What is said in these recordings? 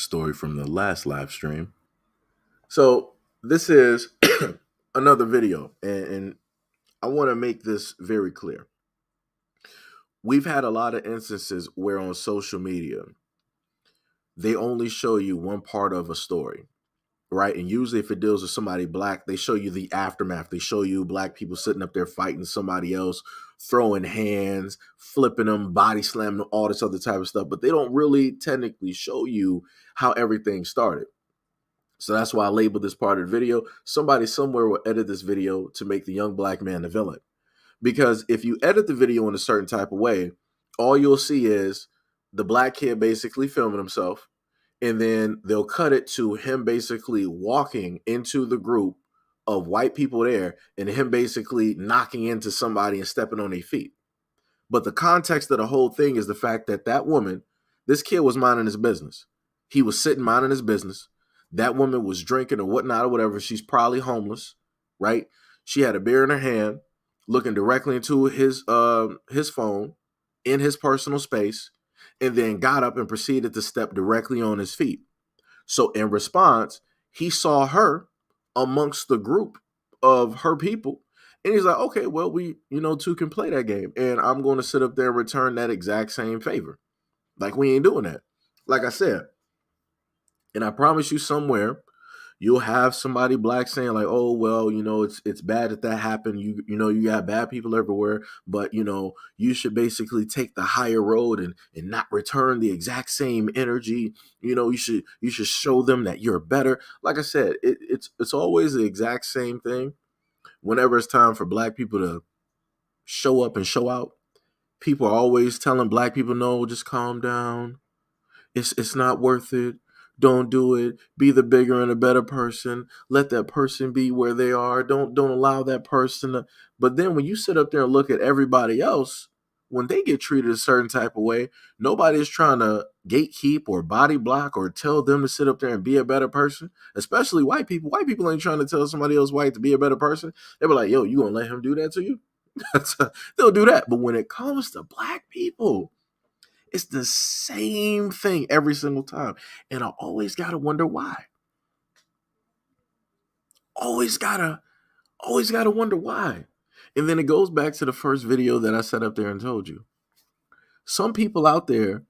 story from the last live stream. So this is another video, and I want to make this very clear. We've had a lot of instances where on social media, they only show you one part of a story, right? And usually if it deals with somebody black, they show you the aftermath. They show you black people sitting up there fighting somebody else, throwing hands, flipping them, body slamming them, all this other type of stuff. But they don't really technically show you how everything started. So that's why I labeled this part of the video. Somebody somewhere will edit this video to make the young black man the villain. Because if you edit the video in a certain type of way, all you'll see is the black kid basically filming himself. And then they'll cut it to him basically walking into the group of white people there and him basically knocking into somebody and stepping on their feet. But the context of the whole thing is the fact that that woman, this kid was minding his business. He was sitting minding his business. That woman was drinking or whatnot or whatever. She's probably homeless, right? She had a beer in her hand, looking directly into his phone in his personal space, and then got up and proceeded to step directly on his feet. So in response, he saw her amongst the group of her people. And he's like, okay, well, we, two can play that game. And I'm going to sit up there and return that exact same favor. Like, we ain't doing that. Like I said, and I promise you somewhere, you'll have somebody black saying like, oh, well, it's bad that happened. You got bad people everywhere, but, you should basically take the higher road and not return the exact same energy. You should show them that you're better. Like I said, it's always the exact same thing. Whenever it's time for black people to show up and show out, people are always telling black people, no, just calm down. It's not worth it. Don't do it. Be the bigger and a better person. Let that person be where they are. Don't allow that person to. But then when you sit up there and look at everybody else, when they get treated a certain type of way, nobody is trying to gatekeep or body block or tell them to sit up there and be a better person, especially white people. White people ain't trying to tell somebody else white to be a better person. They be like, yo, you gonna let him do that to you? They'll do that. But when it comes to black people, it's the same thing every single time. And I always got to wonder why. Always gotta wonder why. And then it goes back to the first video that I set up there and told you. Some people out there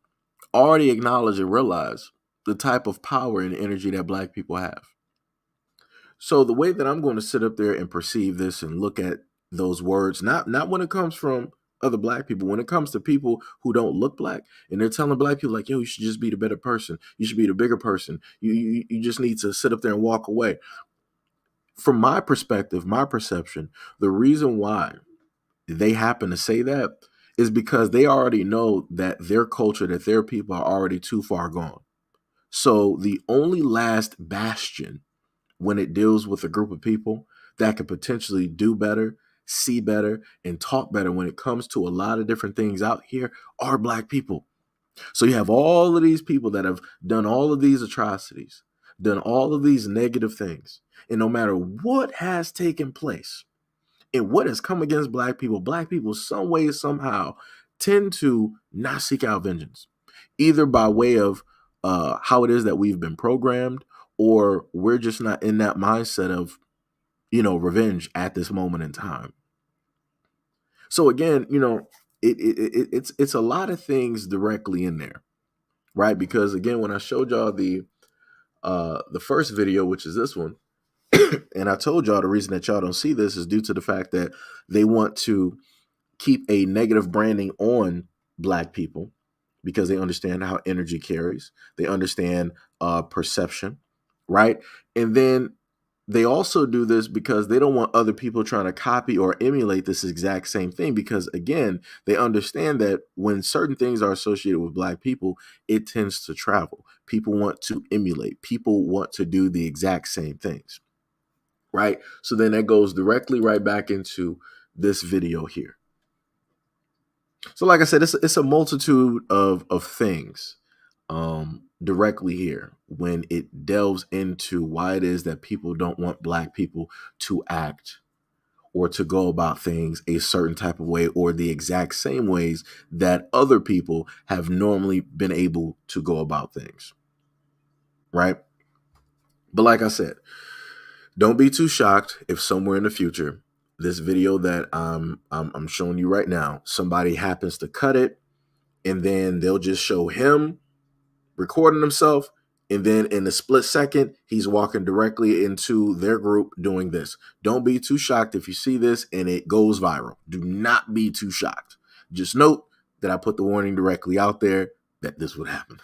already acknowledge and realize the type of power and energy that black people have. So the way that I'm going to sit up there and perceive this and look at those words, not when it comes from other black people, when it comes to people who don't look black and they're telling black people like, yo, you should just be the better person. You should be the bigger person. You just need to sit up there and walk away. From my perspective, my perception, the reason why they happen to say that is because they already know that their culture, that their people are already too far gone. So the only last bastion when it deals with a group of people that could potentially do better, see better, and talk better when it comes to a lot of different things out here are black people. So you have all of these people that have done all of these atrocities, done all of these negative things. And no matter what has taken place and what has come against black people some way, somehow tend to not seek out vengeance, either by way of how it is that we've been programmed, or we're just not in that mindset of, revenge at this moment in time. So again, it's a lot of things directly in there, right? Because again, when I showed y'all the first video, which is this one, and I told y'all the reason that y'all don't see this is due to the fact that they want to keep a negative branding on black people because they understand how energy carries. They understand perception, right? And then they also do this because they don't want other people trying to copy or emulate this exact same thing. Because again, they understand that when certain things are associated with black people, it tends to travel. People want to emulate. People want to do the exact same things, right? So then that goes directly right back into this video here. So like I said, it's a multitude of things directly here when it delves into why it is that people don't want black people to act or to go about things a certain type of way or the exact same ways that other people have normally been able to go about things. right? But like I said, don't be too shocked if somewhere in the future, this video that I'm showing you right now, somebody happens to cut it, and then they'll just show him recording himself, and then in a split second, he's walking directly into their group doing this. Don't be too shocked if you see this and it goes viral. Do not be too shocked. Just note that I put the warning directly out there that this would happen.